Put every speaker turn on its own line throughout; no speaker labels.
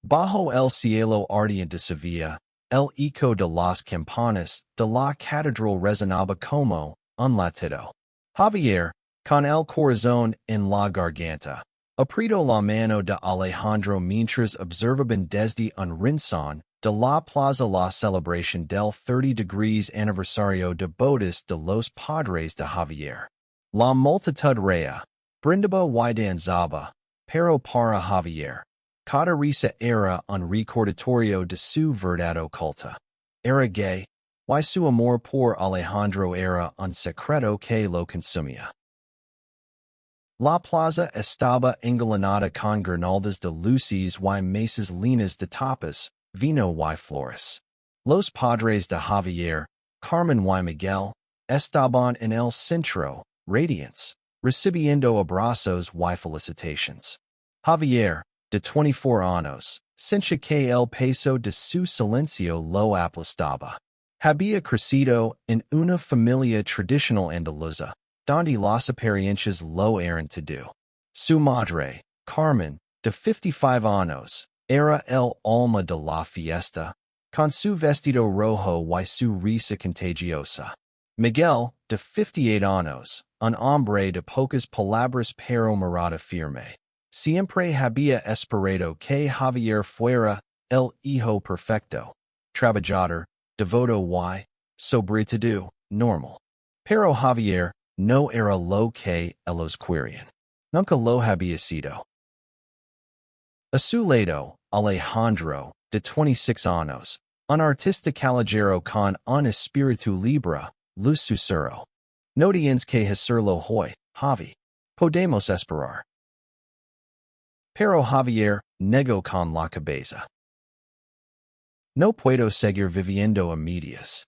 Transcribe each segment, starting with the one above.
Bajo el cielo ardiente de Sevilla, el eco de las campanas de la catedral resonaba como un latido. Javier, con el corazón en la garganta, apretó la mano de Alejandro mientras observaban desde un rincón de la plaza la celebración del 30 degrees aniversario de bodas de los padres de Javier. La multitud reía, brindaba y danzaba, pero para Javier, cada risa era un recordatorio de su verdad oculta. Era gay, y su amor por Alejandro era un secreto que lo consumía. La plaza estaba engalanada con guirnaldas de luces y mesas llenas de tapas, vino y flores. Los padres de Javier, Carmen y Miguel, estaban en el centro, radiantes, recibiendo abrazos y felicitations. Javier, de 24 años, sentía que el peso de su silencio lo aplastaba. Había crecido en una familia tradicional andaluza, donde las apariencias lo eran todo. Su madre, Carmen, de 55 años, era el alma de la fiesta, con su vestido rojo y su risa contagiosa. Miguel, de 58 años, un hombre de pocas palabras pero mirada firme, siempre había esperado que Javier fuera el hijo perfecto, trabajador, devoto y, sobre todo, normal. Pero Javier no era lo que ellos querían. Nunca lo había sido. A su lado, Alejandro, de 26 años, un artista callejero con un espíritu libre, luz susurró. No tienes que hacerlo hoy, Javi. Podemos esperar. Pero Javier negó con la cabeza. No puedo seguir viviendo a medias.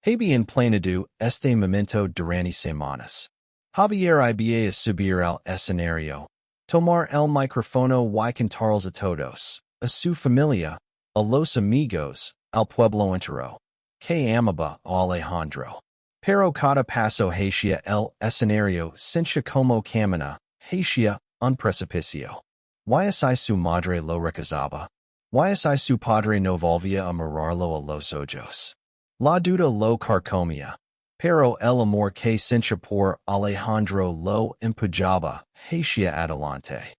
Habían planeado este momento durante semanas. Javier iba a subir al escenario, tomar el micrófono y cantarles a todos, a su familia, a los amigos, al pueblo entero, que amaba a Alejandro. Pero cada paso hacia el escenario sentía como camina hacia un precipicio. Y así su madre lo recazaba. Y así su padre no volvía a mirarlo a los ojos. La duda lo carcomía, pero el amor que sentía por Alejandro lo empujaba hacia adelante.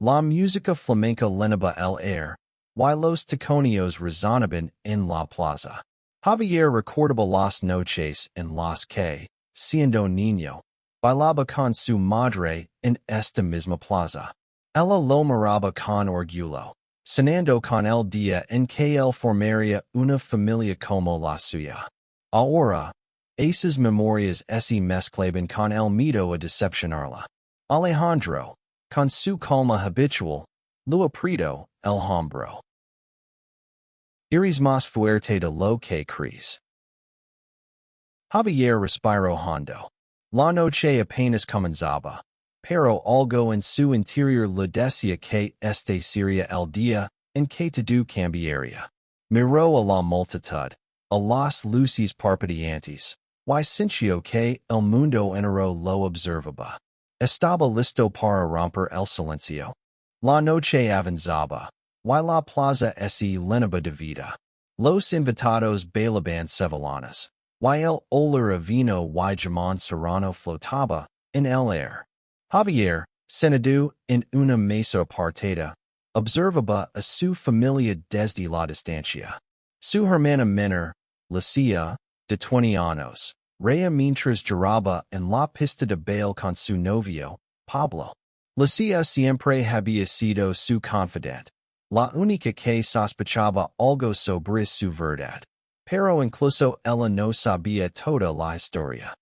La música flamenca llenaba el aire, y los taconeos resonaban en la plaza. Javier recordaba las noches en las que, siendo niño, bailaba con su madre en esta misma plaza. Ella lo miraba con orgullo, cenando con el día en que él formaría una familia como la suya. Ahora, esas memorias se mezclaban con el miedo a decepcionarla. Alejandro, con su calma habitual, lo apretó el hombro. Eres más fuerte de lo que crees. Javier respiró hondo. La noche apenas comenzaba, pero algo en su interior le decía que este sería el día en que todo cambiaría. Miró a la multitud, a las luces parpadeantes, y sintió que el mundo entero lo observaba. Estaba listo para romper el silencio. La noche avanzaba, y la plaza se llenaba de vida. Los invitados bailaban sevillanas, y el olor a vino y jamón serrano flotaba en el aire. Javier, sentado en una mesa apartada, observaba a su familia desde la distancia. Su hermana menor, Lucia, de 20 años, reía mientras lloraba en la pista de baile con su novio, Pablo. Lucia siempre había sido su confidente, la única que sospechaba algo sobre su verdad. Pero incluso ella no sabía toda la historia.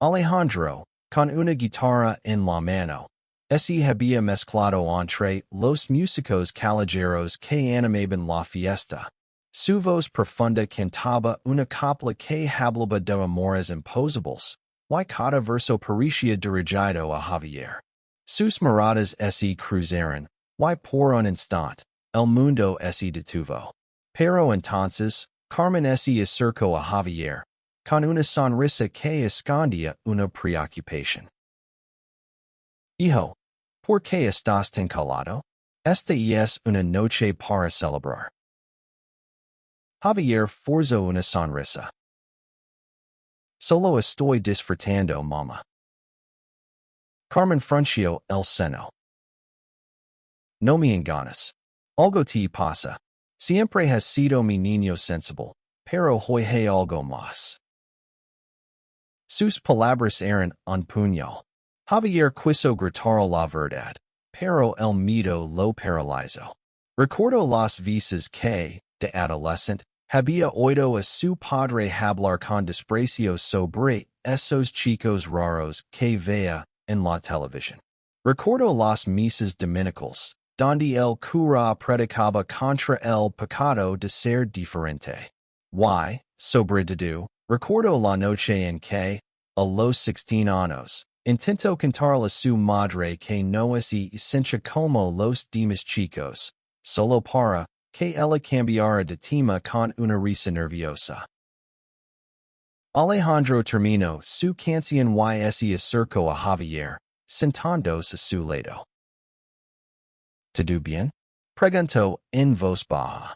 Alejandro, con una guitarra en la mano, se había mezclado entre los músicos callejeros que animaban la fiesta. Su voz profunda cantaba una copla que hablaba de amores imposibles, y cada verso parecía dirigido a Javier. Sus miradas se cruzaron, y por un instante, el mundo se detuvo. Pero entonces, Carmen se acercó a Javier, con una sonrisa que escondía una preocupación. Hijo, ¿Por qué estás tan calado? Esta es una noche para celebrar. Javier forzo una sonrisa. Solo estoy disfrutando, mamá. Carmen frunció el seno. No me engañas. Algo te pasa. Siempre has sido mi niño sensible, pero hoy hay algo más. Sus palabras eran un puñal. Javier quiso gritar la verdad, pero el miedo lo paralizó. Recordó las veces que, de adolescente, había oído a su padre hablar con desprecio sobre esos chicos raros que veía en la televisión. Recordó las misas dominicales, donde el cura predicaba contra el pecado de ser diferente. Sobre todo, recordó la noche en que, a los 16 años, intentó cantarle a su madre que no es esencia como los demás chicos, solo para que ella cambiara de tema con una risa nerviosa. Alejandro terminó su canción y se acercó a Javier, sentándose a su lado. ¿Todo bien? Preguntó en voz baja.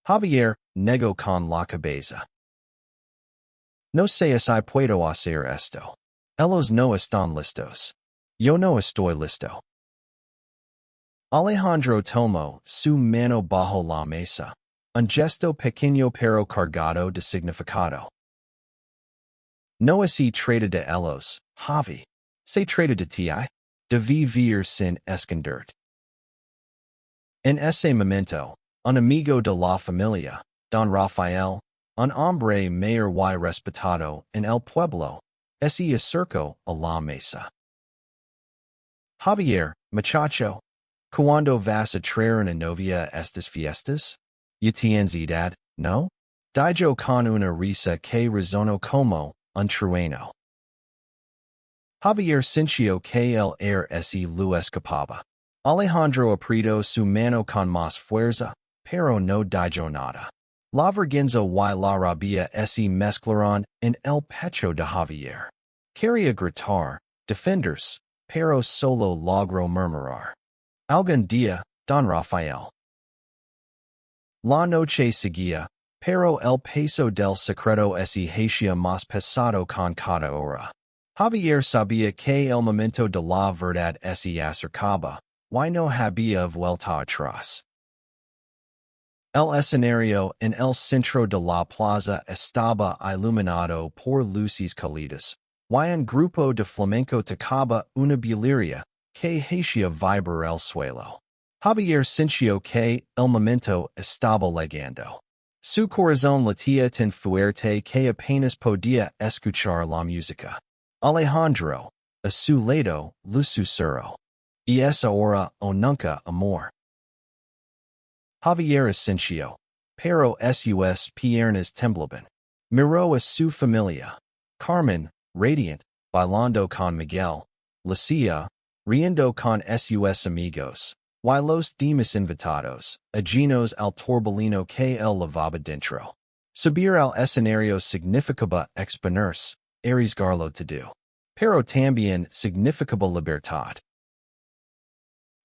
Javier negó con la cabeza. No sé si puedo hacer esto. Ellos no están listos. Yo no estoy listo. Alejandro tomó su mano bajo la mesa, un gesto pequeño pero cargado de significado. No se trata de ellos, Javi. Se trata de ti. De vivir sin esconderte. En ese momento, un amigo de la familia, don Rafael, un hombre mayor y respetado en el pueblo, se acercó a la mesa. Javier, muchacho, ¿cuándo vas a traer una novia a estas fiestas? ¿Ya tienes edad, no? Dijo con una risa que resonó como un trueno. Javier sintió que el air se lo escapaba. Alejandro apretó su mano con más fuerza, pero no dijo nada. La vergüenza y la rabia se mezclaron en el pecho de Javier. Quería gritar, defenderse, pero solo logró murmurar. Algún día, don Rafael. La noche seguía, pero el peso del secreto se hacía más pesado con cada hora. Javier sabía que el momento de la verdad se acercaba, y no había vuelta atrás. El escenario en el centro de la plaza estaba iluminado por luces cálidas, y un grupo de flamenco tocaba una bulería que hacía vibrar el suelo. Javier sintió que el momento estaba llegando. Su corazón latía tan fuerte que apenas podía escuchar la música. Alejandro, a su lado, lo susurró. Y es ahora o nunca, amor. Javier asintió, pero sus piernas temblaban. Miró a su familia. Carmen, radiant, bailando con Miguel. Lucia, riendo con sus amigos. Y los demás invitados, ajenos al torbellino que él llevaba dentro. Subir al escenario significaba exponerse, arriesgarlo todo. Pero también significaba libertad.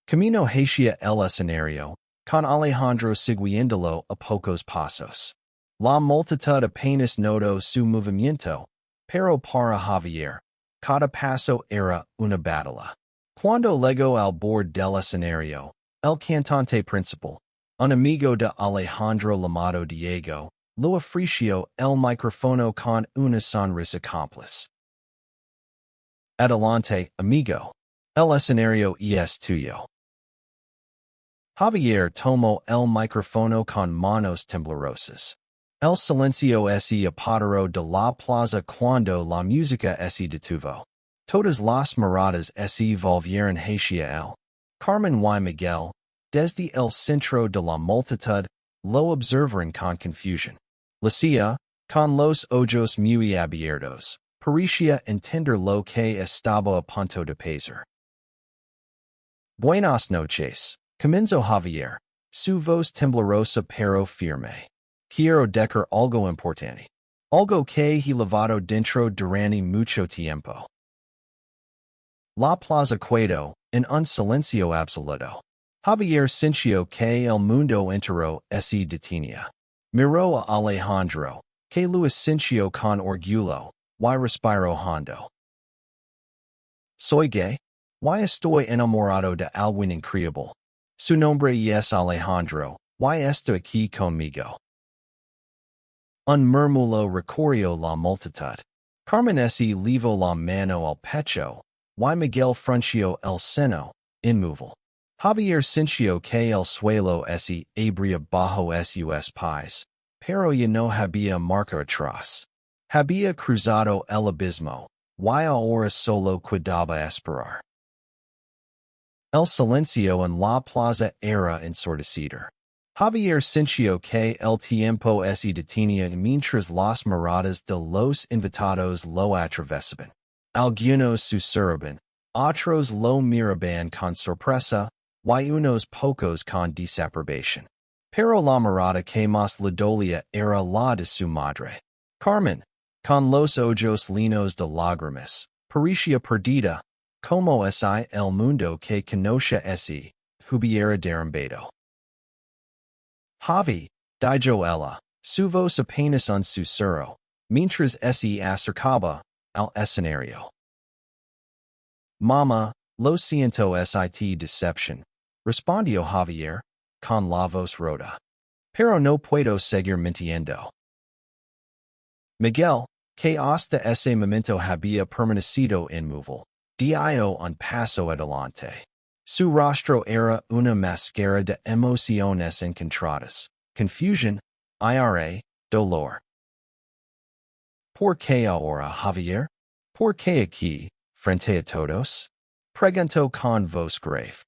Camino hacia el escenario, con Alejandro siguiéndolo a pocos pasos. La multitud apenas notó su movimiento, pero para Javier, cada paso era una batalla. Cuando llegó al borde del escenario, el cantante principal, un amigo de Alejandro llamado Diego, lo ofreció el micrófono con una sonrisa cómplice. Adelante, amigo. El escenario es tuyo. Javier tomó el micrófono con manos temblorosas. El silencio se apoderó de la plaza cuando la música se detuvo. Todas las miradas se volvieron hacia él. Carmen y Miguel, desde el centro de la multitud, lo observaron con confusión. Lucia, con los ojos muy abiertos, parecía entender lo que estaba a punto de pasar. Buenas noches, comenzó Javier, su voz temblorosa pero firme. Quiero decir algo importante. Algo que he llevado dentro durante mucho tiempo. La Plaza Cueto, en un silencio absoluto. Javier sintió que el mundo entero se detenía. Miró a Alejandro, que lo sintió con orgullo, y respiró hondo. Soy gay? Y estoy enamorado de alguien increíble. Su nombre es Alejandro, y está aquí conmigo. Un murmullo recorrió la multitud. Carmen se levó la mano al pecho, y Miguel frunció el seno, inmóvil. Javier sintió que el suelo se abría bajo sus pies, pero ya no había marca atrás. Había cruzado el abismo, y ahora solo quedaba esperar. El silencio en la plaza era ensordecedor. Javier sintió que el tiempo se detenía mientras las miradas de los invitados lo atravesaban. Algunos susurraban, otros lo miraban con sorpresa, y unos pocos con desaprobación. Pero la mirada que más le dolía era la de su madre. Carmen, con los ojos llenos de lágrimas, parecía perdida, como si el mundo que conoce se hubiera derrumbado. Javi, dijo ella, su voz apenas un susurro, mientras se acercaba al escenario. Mama, lo siento sit deception, respondió Javier, con la voz rota. Pero no puedo seguir mintiendo. Miguel, que hasta ese momento había permanecido inmóvil, dio un paso adelante. Su rostro era una máscara de emociones encontradas, confusión, ira, dolor. ¿Por qué ahora, Javier? ¿Por qué aquí, frente a todos? Preguntó con voz grave.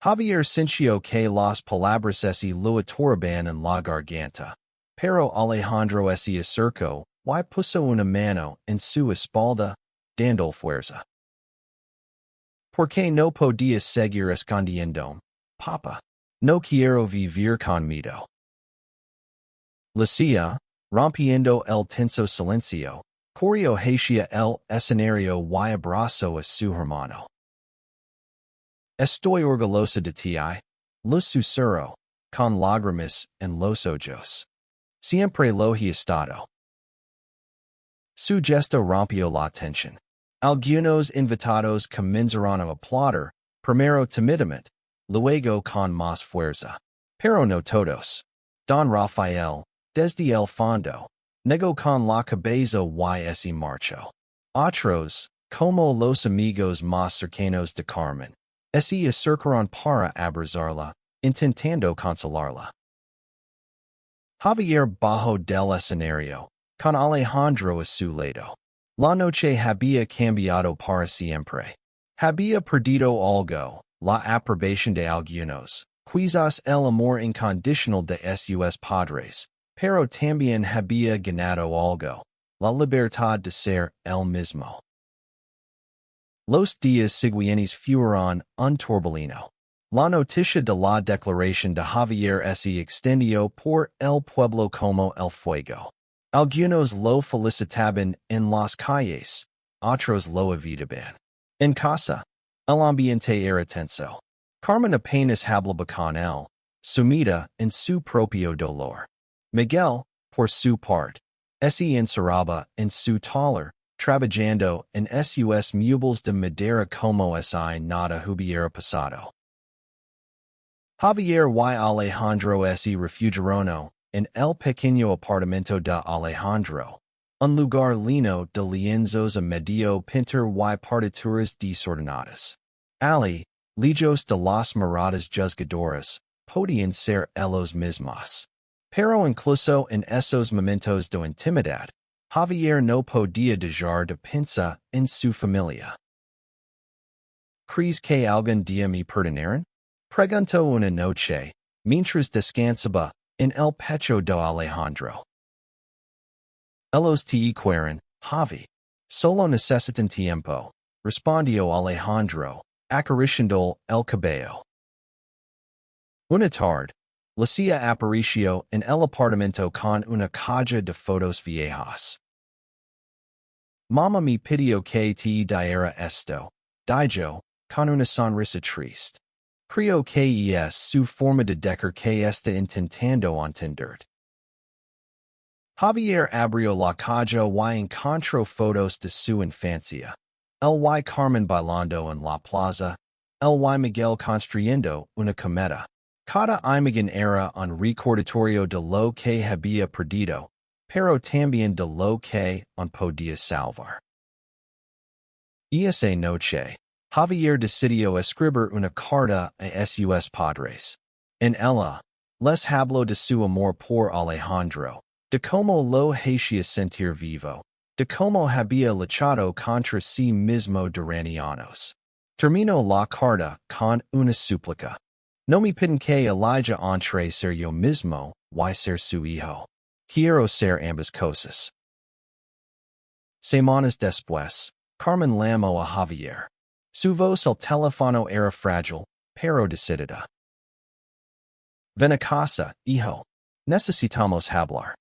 Javier sintió que las palabras se lo atorban en la garganta, pero Alejandro se acercó y puso una mano en su espalda, dando fuerza. ¿Por qué no podías seguir escondiendo, papa? No quiero vivir con miedo. Lucía, rompiendo el tenso silencio, corrió hacia el escenario y abrazó a su hermano. Estoy orgullosa de ti, lo susurró, con lágrimas en los ojos. Siempre lo he estado. Su gesto rompió la tensión. Algunos invitados comenzaron a aplaudir, primero timidamente, luego con más fuerza. Pero no todos. Don Rafael, desde el fondo, negó con la cabeza y se marchó. Otros, como los amigos más cercanos de Carmen, se acercaron para abrazarla, intentando consolarla. Javier bajó del escenario, con Alejandro a su lado. La noche había cambiado para siempre. Había perdido algo, la aprobación de algunos, quizás el amor incondicional de sus padres, pero también había ganado algo, la libertad de ser él mismo. Los días siguientes fueron un torbellino. La noticia de la declaración de Javier se extendió por el pueblo como el fuego. Algunos lo felicitaban en las calles, otros lo evitaban. En casa, el ambiente era tenso. Carmen apenas hablaba con él, sumida en su propio dolor. Miguel, por su parte, se encerraba en su taller, trabajando en sus muebles de madera como si nada hubiera pasado. Javier y Alejandro se refugiaron en el pequeño apartamento de Alejandro, un lugar lleno de lienzos a medio pintar y partituras desordenadas. Ali, lejos de las miradas juzgadoras, podían ser ellos mismos. Pero incluso en esos momentos de intimidad, Javier no podía dejar de pensar en su familia. ¿Crees que algún día me perdonarán? Preguntó una noche, mientras descansaba en el pecho de Alejandro. Ellos te quieren, Javi. Solo necesitan tiempo, respondió Alejandro, acariciando el cabello. Una tarde, Lucía apareció en el apartamento con una caja de fotos viejas. Mamma mi pidió que te diera esto, dijo, con una sonrisa triste. Creo que es su forma de decir que está intentando entenderte. Javier abrió la calle y encontró fotos de su infancia. El y Carmen bailando en la plaza. El y Miguel construyendo una cometa. Cada imagen era un recordatorio de lo que había perdido, pero también de lo que aún podía salvar. Esa noche, Javier decidió escribir una carta a sus padres. En ella, les habló de su amor por Alejandro, de cómo lo hacía sentir vivo, de cómo había luchado contra sí mismo durante años. Terminó la carta con una súplica. No me piden que Elijah entre ser yo mismo y ser su hijo. Quiero ser ambas cosas. Semanas después, Carmen llamó a Javier. Su voz al teléfono era frágil, pero decidida. Ven a casa, hijo. Necesitamos hablar.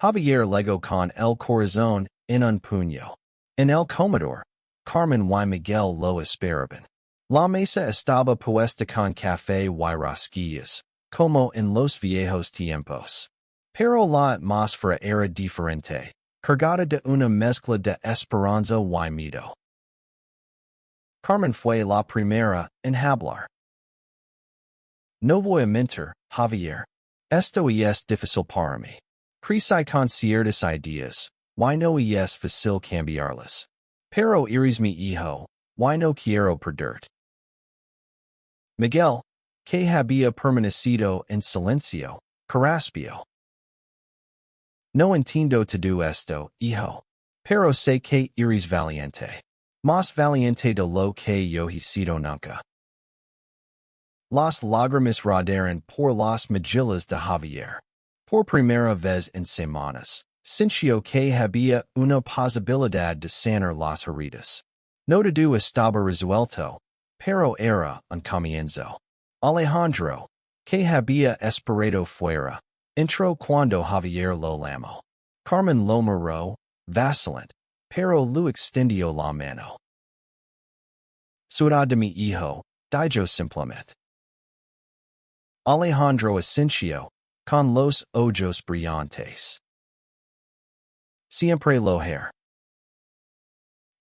Javier legó con el corazón en un puño. En el comedor, Carmen y Miguel lo esperaban. La mesa estaba puesta con café y rosquillas, como en los viejos tiempos. Pero la atmósfera era diferente, cargada de una mezcla de esperanza y miedo. Carmen fue la primera en hablar. No voy a mentir, Javier. Esto es difícil para mí. Crecí con ciertas ideas, y no es fácil cambiarlas. Pero eres mi hijo, y no quiero perderte. Miguel, que había permanecido en silencio, carraspio. No entiendo todo esto, hijo. Pero sé que eres valiente. Más valiente de lo que yo he sido nunca. Las lágrimas rodaron por las mejillas de Javier. Por primera vez en semanas, sintió que había una posibilidad de sanar las heridas. No todo estaba resuelto, pero era un comienzo. Alejandro, que había esperado fuera, entró cuando Javier lo llamó. Carmen lo miró, vacilante, pero lo extendió la mano. Ciudad de mi hijo, dijo simplemente. Alejandro asintió, con los ojos brillantes. Siempre lo haré.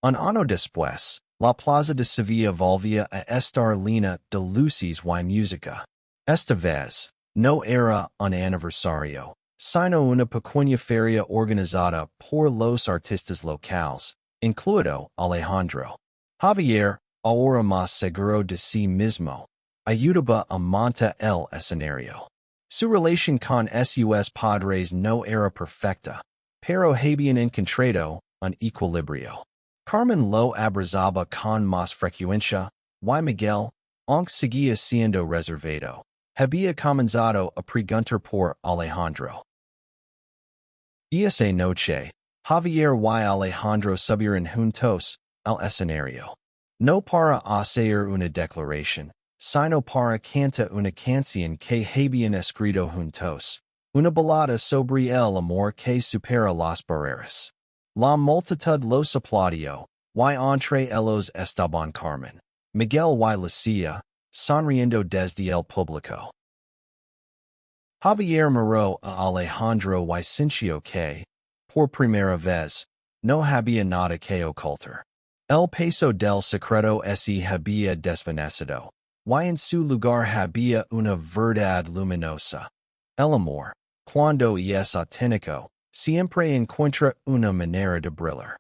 Un año después, la plaza de Sevilla volvía a estar llena de luces y música. Esta vez, no era un aniversario, sino una pequeña feria organizada por los artistas locales, incluido Alejandro. Javier, ahora más seguro de sí mismo, ayudaba a montar el escenario. Su relación con sus padres no era perfecta, pero habían encontrado un equilibrio. Carmen lo abrazaba con más frecuencia, y Miguel, aunque seguía siendo reservado, había comenzado a preguntar por Alejandro. Esa noche, Javier y Alejandro subieron juntos al escenario. No para hacer una declaración, sino para cantar una canción que habían escrito juntos, una balada sobre el amor que supera las barreras. La multitud los aplaudió, y entre ellos estaban Carmen, Miguel y Lucia, sonriendo desde el público. Javier miró a Alejandro y sintió que, por primera vez, no había nada que ocultar. El peso del secreto se había desvanecido, y en su lugar había una verdad luminosa. El amor, cuando es auténtico, siempre encuentra una manera de brillar.